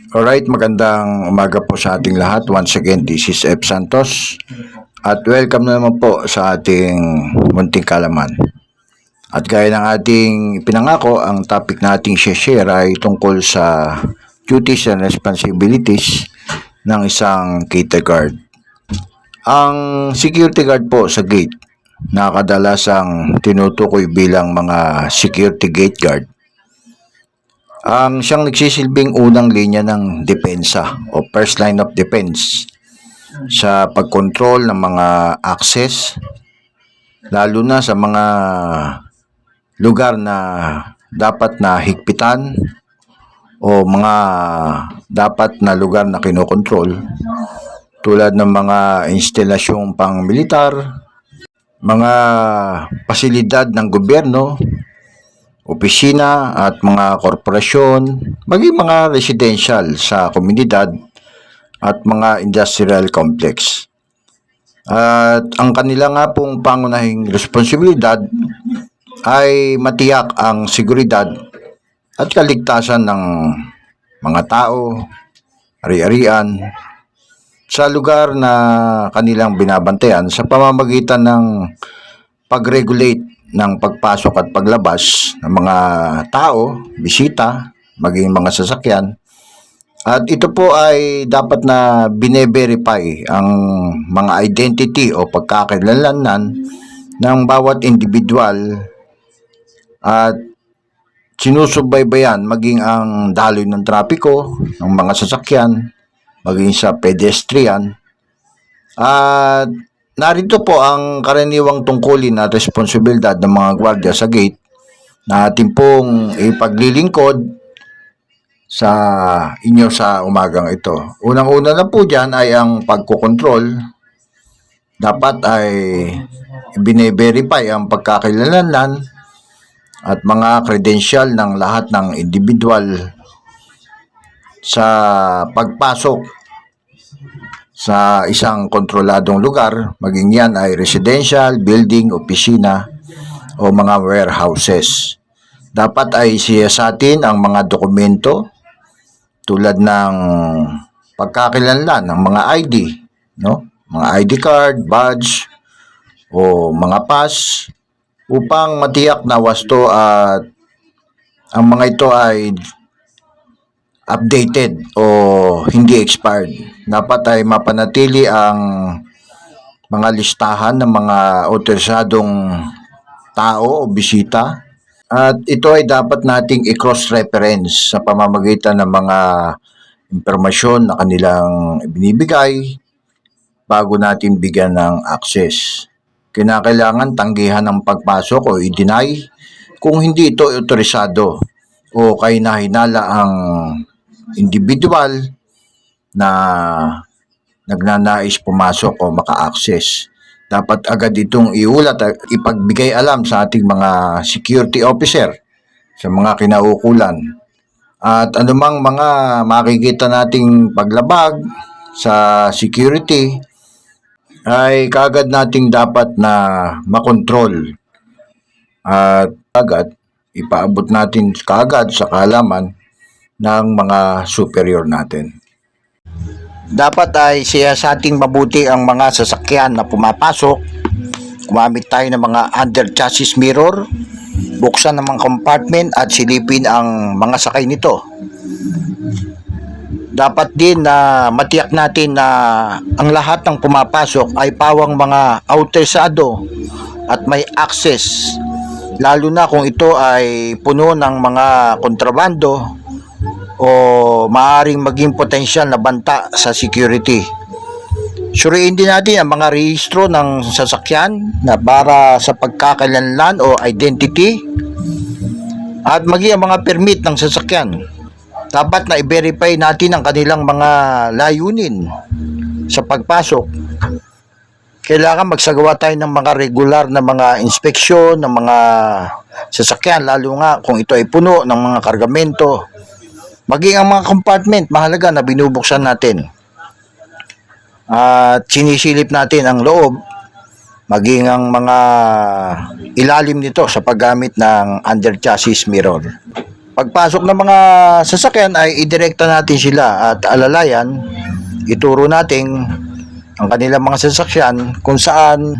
Alright, magandang umaga po sa ating lahat. Once again, this is F. Santos. At welcome na naman po sa ating munting kalaman. At gaya ng ating pinangako, ang topic na ating share ay tungkol sa duties and responsibilities ng isang gate guard. Ang security guard po sa gate na kadalasang tinutukoy bilang mga security gate guard ang siyang nagsisilbing unang linya ng depensa o first line of defense sa pagkontrol ng mga access, lalo na sa mga lugar na dapat na higpitan o mga dapat na lugar na kinokontrol, tulad ng mga instalasyong pang-militar, mga pasilidad ng gobyerno, opisina at mga korporasyon, maging mga residential sa komunidad at mga industrial complex. At ang kanila nga pong pangunahing responsibilidad ay matiyak ang seguridad at kaligtasan ng mga tao, ari-arian sa lugar na kanilang binabantayan sa pamamagitan ng pag-regulate ng pagpasok at paglabas ng mga tao, bisita, maging mga sasakyan. At ito po ay dapat na bine-verify ang mga identity o pagkakilalanan ng bawat individual at sinusubaybayan maging ang daloy ng trapiko, ng mga sasakyan, maging sa pedestrian. At narito po ang karaniwang tungkulin at responsibilidad ng mga gwardiya sa gate na ating pong ipaglilingkod sa inyo sa umagang ito. Unang-una na po dyan ay ang pagkokontrol. Dapat ay bine-verify ang pagkakilalanan at mga credential ng lahat ng individual sa pagpasok sa isang kontroladong lugar, maging yan ay residential, building, opisina, o mga warehouses. Dapat ay siyasatin ang mga dokumento tulad ng pagkakilanlan ng mga ID, no? Mga ID card, badge, o mga pass upang matiyak na wasto at ang mga ito ay updated o hindi expired. Dapat ay mapanatili ang mga listahan ng mga otorisadong tao o bisita at ito ay dapat nating i-cross-reference sa pamamagitan ng mga impormasyon na kanilang binibigay bago natin bigyan ng access. Kinakailangan tanggihan ang pagpasok o i-deny kung hindi ito otorisado o kahinahinala ang individual na nagnanais pumasok o maka-access. Dapat agad itong iulat at ipagbigay alam sa ating mga security officer sa mga kinaukulan. At anumang mga makikita nating paglabag sa security ay kaagad nating dapat na makontrol at agad ipaabot natin kaagad sa kaalaman ng mga superior natin. Dapat ay siyasating mabuti ang mga sasakyan na pumapasok. Gumamit tayo ng mga under chassis mirror, buksan ang mga compartment at silipin ang mga sakay nito. Dapat din na matiyak natin na ang lahat ng pumapasok ay pawang mga autorisado at may access, lalo na kung ito ay puno ng mga kontrabando o maaaring maging potensyal na banta sa security. Suriin din natin ang mga rehistro ng sasakyan na para sa pagkakalanlan o identity at maging ang mga permit ng sasakyan. Dapat na i-verify natin ang kanilang mga layunin sa pagpasok. Kailangan magsagawa tayo ng mga regular na mga inspeksyon ng mga sasakyan, lalo nga kung ito ay puno ng mga kargamento. Maging ang mga compartment, mahalaga na binubuksan natin. At sinisilip natin ang loob, maging ang mga ilalim nito sa paggamit ng under chassis mirror. pagpasok ng mga sasakyan ay idirekta natin sila at alalayan, ituro natin ang kanilang mga sasakyan kung saan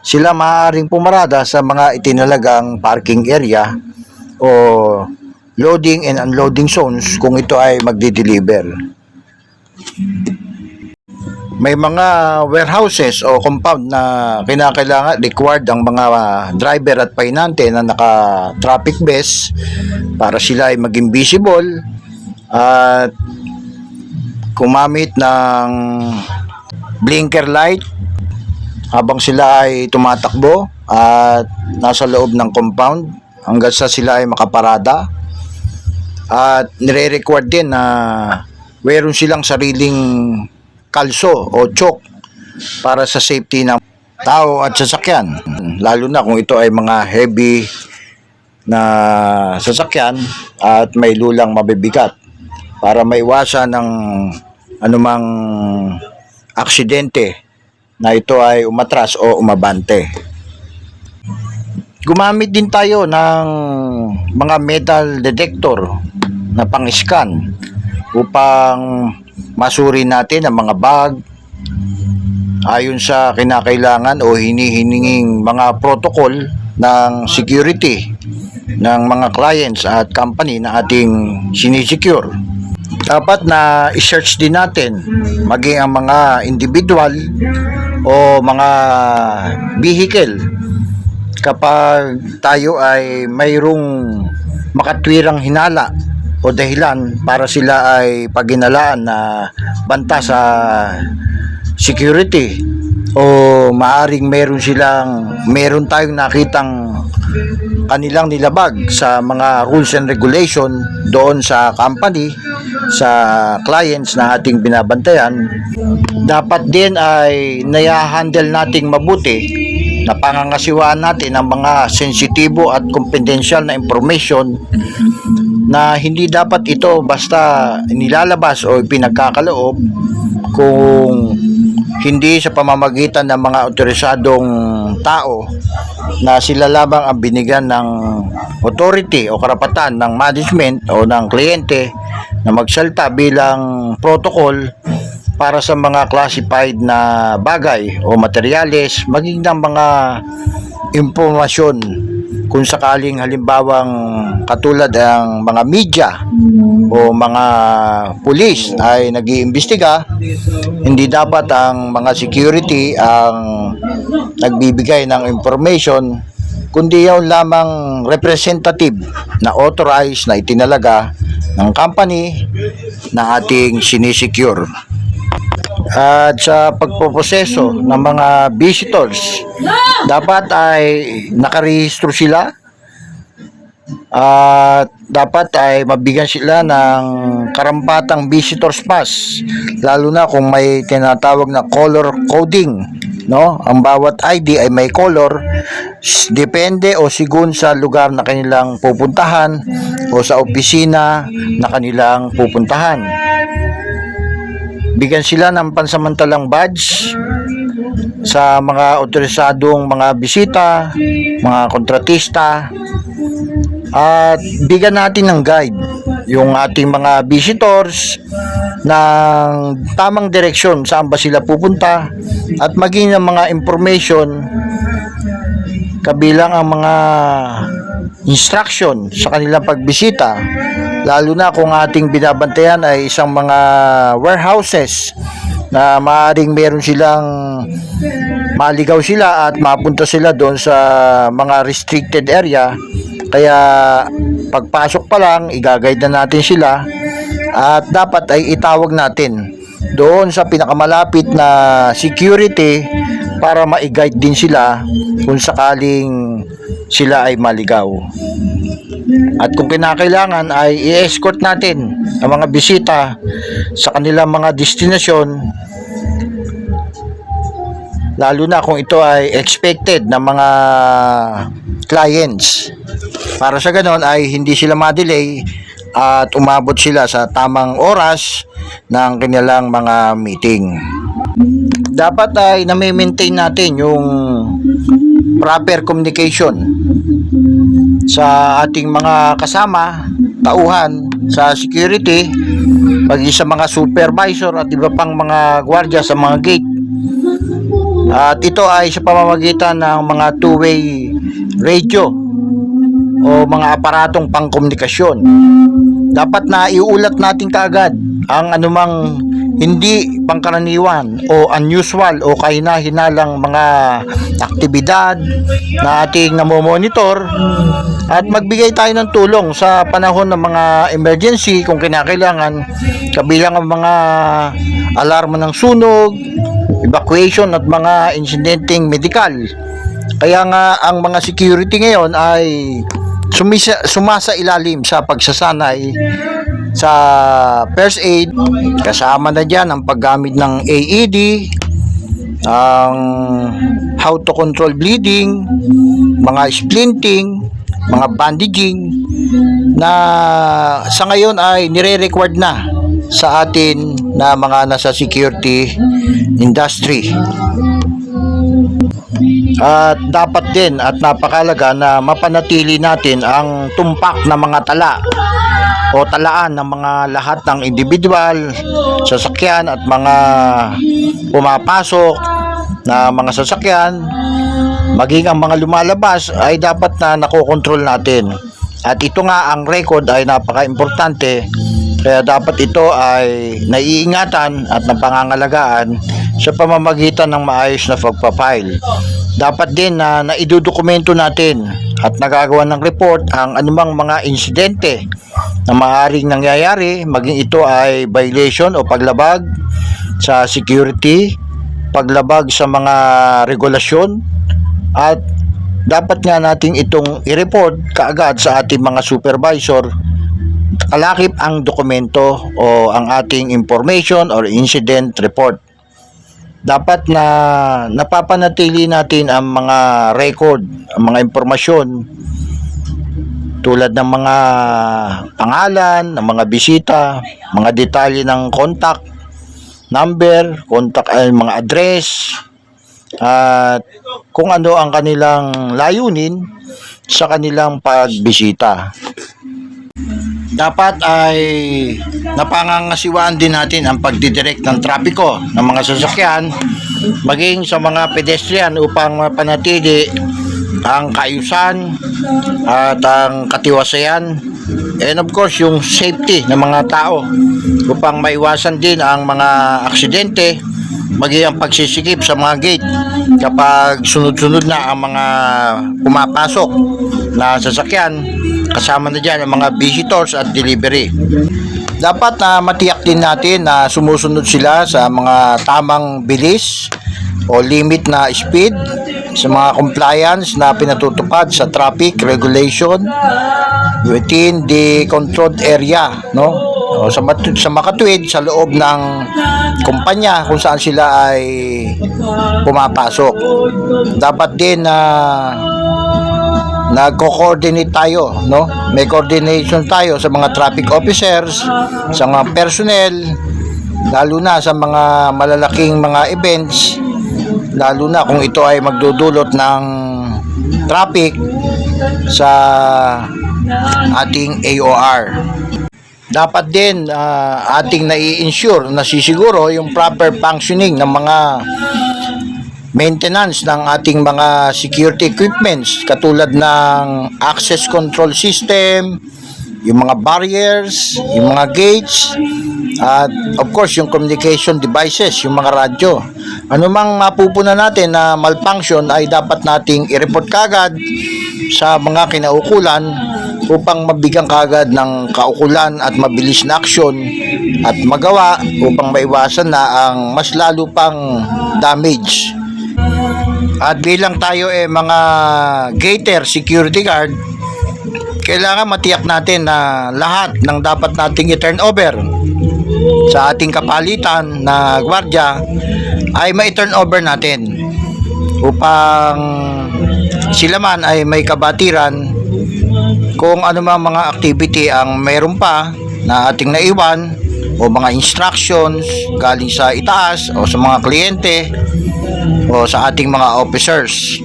sila maaaring pumarada sa mga itinalagang parking area o loading and unloading zones kung ito ay magdi-deliver. May mga warehouses o compound na kinakailangan required ang mga driver at pahinante na naka-traffic vest para sila ay maging visible at gumamit ng blinker light habang sila ay tumatakbo at nasa loob ng compound hanggang sa sila ay makaparada. At nire-record din na meron silang sariling kalso o choke para sa safety ng tao at sasakyan, lalo na kung ito ay mga heavy na sasakyan at may lulang mabibigat, para maiwasan ng anumang aksidente na ito ay umatras o umabante. Gumamit din tayo ng mga metal detector na pang-scan upang masuri natin ang mga bag ayon sa kinakailangan o hinihininging mga protocol ng security ng mga clients at company na ating sinisecure. Dapat na i-search din natin maging ang mga individual o mga vehicle kapag tayo ay mayroong makatwirang hinala o dahilan para sila ay paginalaan na banta sa security, o maaring meron tayong nakitang kanilang nilabag sa mga rules and regulation doon sa company, sa clients na ating binabantayan. Dapat din ay naya-handle nating mabuti, na pangangasiwaan natin ang mga sensitibo at confidential na information na hindi dapat ito basta nilalabas o pinagkakaloob kung hindi sa pamamagitan ng mga otorisadong tao na sila lamang ang binigyan ng authority o karapatan ng management o ng kliyente na magsalta bilang protocol para sa mga classified na bagay o materyales, maging ng mga impormasyon kung sakaling halimbawang katulad ang mga media o mga pulis ay nag-iimbestiga, hindi dapat ang mga security ang nagbibigay ng information, kundi yaw lamang representative na authorized na itinalaga ng company na ating sinisecure. At sa pagpoproseso ng mga visitors, dapat ay nakarehistro sila at dapat ay mabigyan sila ng karampatang visitors pass, lalo na kung may tinatawag na color coding, no? Ang bawat ID ay may color, depende o sigun sa lugar na kanilang pupuntahan o sa opisina na kanilang pupuntahan. Bigyan sila ng pansamantalang badge sa mga otorisadong mga bisita, mga kontratista, at bigyan natin ng guide yung ating mga visitors ng tamang direksyon saan ba sila pupunta, at maging ng mga information kabilang ang mga instruction sa kanilang pagbisita, lalo na kung ating binabantayan ay isang mga warehouses na maaaring meron silang maligaw sila at mapunta sila doon sa mga restricted area. Kaya pagpasok pa lang, i-guide na natin sila at dapat ay itawag natin doon sa pinakamalapit na security para ma-guide din sila kung sakaling sila ay maligaw. At kung kinakailangan ay i-escort natin ang mga bisita sa kanilang mga destinasyon, lalo na kung ito ay expected ng mga clients, para sa ganon ay hindi sila ma-delay at umabot sila sa tamang oras ng kanilang mga meeting. Dapat ay na-maintain natin yung proper communication sa ating mga kasama tauhan sa security, pag sa mga supervisor at iba pang mga gwardiya sa mga gate. At ito ay sa pamamagitan ng mga two-way radio o mga aparatong pangkomunikasyon. Dapat na iulat natin kaagad ang anumang hindi pangkaraniwan o unusual o kahina-hinalang mga aktibidad na ating namomonitor, at magbigay tayo ng tulong sa panahon ng mga emergency kung kinakailangan, kabilang ang mga alarma ng sunog, evacuation at mga insidenteng medikal. Kaya nga ang mga security ngayon ay sumasa ilalim sa pagsasanay sa first aid, kasama na dyan ang paggamit ng AED, ang how to control bleeding, mga splinting, mga bandaging, na sa ngayon ay nire-required na sa atin na mga nasa security industry. At dapat din at napakalaga na mapanatili natin ang tumpak na mga tala o talaan ng mga lahat ng individual, sasakyan at mga pumapasok na mga sasakyan, maging ang mga lumalabas ay dapat na nakokontrol natin. At ito nga, ang record ay napaka-importante, kaya dapat ito ay naiingatan at napangangalagaan sa pamamagitan ng maayos na pagpapile. Dapat din na naidodokumento natin at nagagawa ng report ang anumang mga insidente na maaaring nangyayari, maging ito ay violation o paglabag sa security, paglabag sa mga regulasyon, at dapat nga nating itong i-report kaagad sa ating mga supervisor, kalakip ang dokumento o ang ating information or incident report. Dapat na napapanatili natin ang mga record, ang mga impormasyon tulad ng mga pangalan, ng mga bisita, mga detalye ng contact number, mga address, at kung ano ang kanilang layunin sa kanilang pagbisita. Dapat ay napangangasiwaan din natin ang pagdidirect ng trapiko ng mga sasakyan, maging sa mga pedestrian, upang mapanatili ang kaayusan at ang katiwasayan, and of course yung safety ng mga tao, upang maiwasan din ang mga aksidente, maging ang pagsisikip sa mga gate kapag sunod-sunod na ang mga pumapasok na sasakyan, kasama na dyan ang mga visitors at delivery. Dapat na matiyak din natin na sumusunod sila sa mga tamang bilis o limit na speed, sa mga compliance na pinatutupad sa traffic regulation within the controlled area, no? O sa makatuwid sa loob ng kumpanya kung saan sila ay pumapasok. Dapat din na nagko-coordinate tayo, no? May coordination tayo sa mga traffic officers, sa mga personnel, lalo na sa mga malalaking mga events, lalo na kung ito ay magdudulot ng traffic sa ating AOR. Dapat din ating nai-ensure, nasisiguro yung proper functioning ng mga maintenance ng ating mga security equipments, katulad ng access control system, yung mga barriers, yung mga gates, at of course yung communication devices, yung mga radyo. Ano mang mapupuna natin na malfunction ay dapat nating i-report kagad sa mga kinaukulan upang mabigyan kagad ng kaukulan at mabilis na aksyon at magawa upang maiwasan na ang mas lalo pang damage. At bilang tayo mga gater, security guard, kailangan matiyak natin na lahat ng dapat nating i-turn over sa ating kapalitan na gwardiya ay ma-turn over natin upang sila man ay may kabatiran kung ano mga activity ang mayroon pa na ating naiwan o mga instructions galing sa itaas o sa mga kliyente o sa ating mga officers.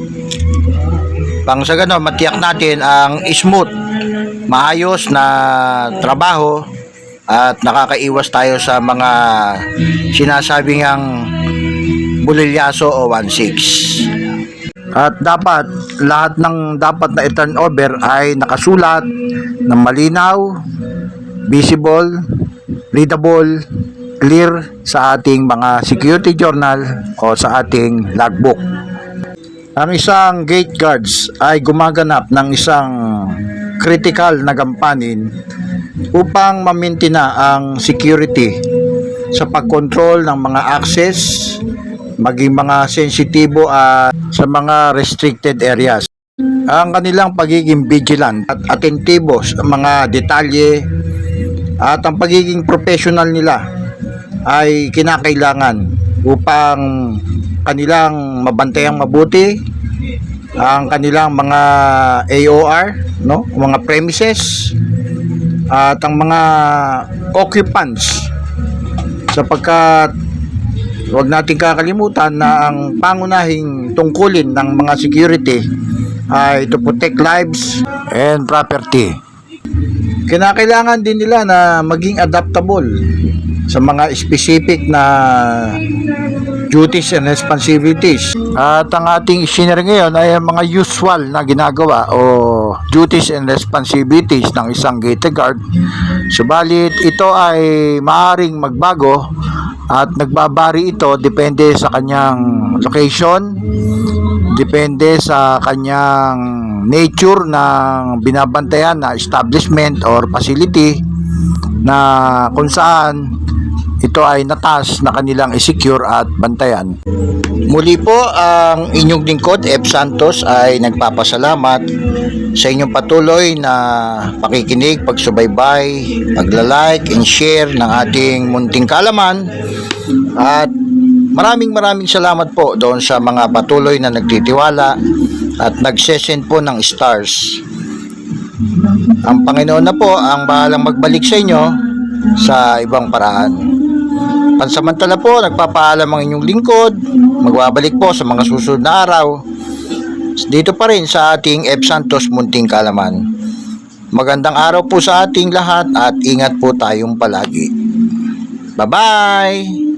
Pang sa gano'n, matiyak natin ang smooth maayos na trabaho at nakakaiwas tayo sa mga sinasabing ang bulilyaso o 1/6. At dapat lahat ng dapat na i-turn over ay nakasulat ng malinaw, visible, readable, clear sa ating mga security journal o sa ating logbook. Ang isang gate guards ay gumaganap ng isang critical na gampanin upang mamintina ang security sa pagkontrol ng mga access, maging mga sensitibo at sa mga restricted areas. Ang kanilang pagiging vigilant at atentibo sa mga detalye at ang pagiging professional nila ay kinakailangan upang kanilang mabantayang mabuti ang kanilang mga AOR, no, mga premises at ang mga occupants, sapagkat huwag nating kakalimutan na ang pangunahing tungkulin ng mga security ay to protect lives and property. Kinakailangan din nila na maging adaptable sa mga specific na duties and responsibilities. At ang ating scenery ngayon ay ang mga usual na ginagawa o duties and responsibilities ng isang gate guard. Subalit ito ay maaaring magbago at nagbabari ito depende sa kanyang location, depende sa kanyang nature ng binabantayan na establishment or facility na kung saan ito ay natas na kanilang i-secure at bantayan. Muli po, ang inyong lingkod, F. Santos, ay nagpapasalamat sa inyong patuloy na pakikinig, pagsubaybay, pagla-like and share ng ating munting kaalaman. At maraming salamat po doon sa mga patuloy na nagtitiwala at nagsesend po ng stars. Ang Panginoon na po ang bahalang magbalik sa inyo sa ibang paraan. Pansamantala po, nagpapaalam ang inyong lingkod. Magbabalik po sa mga susunod na araw dito pa rin sa ating F. Santos Munting Kaalaman. Magandang araw po sa ating lahat at ingat po tayong palagi. Bye-bye!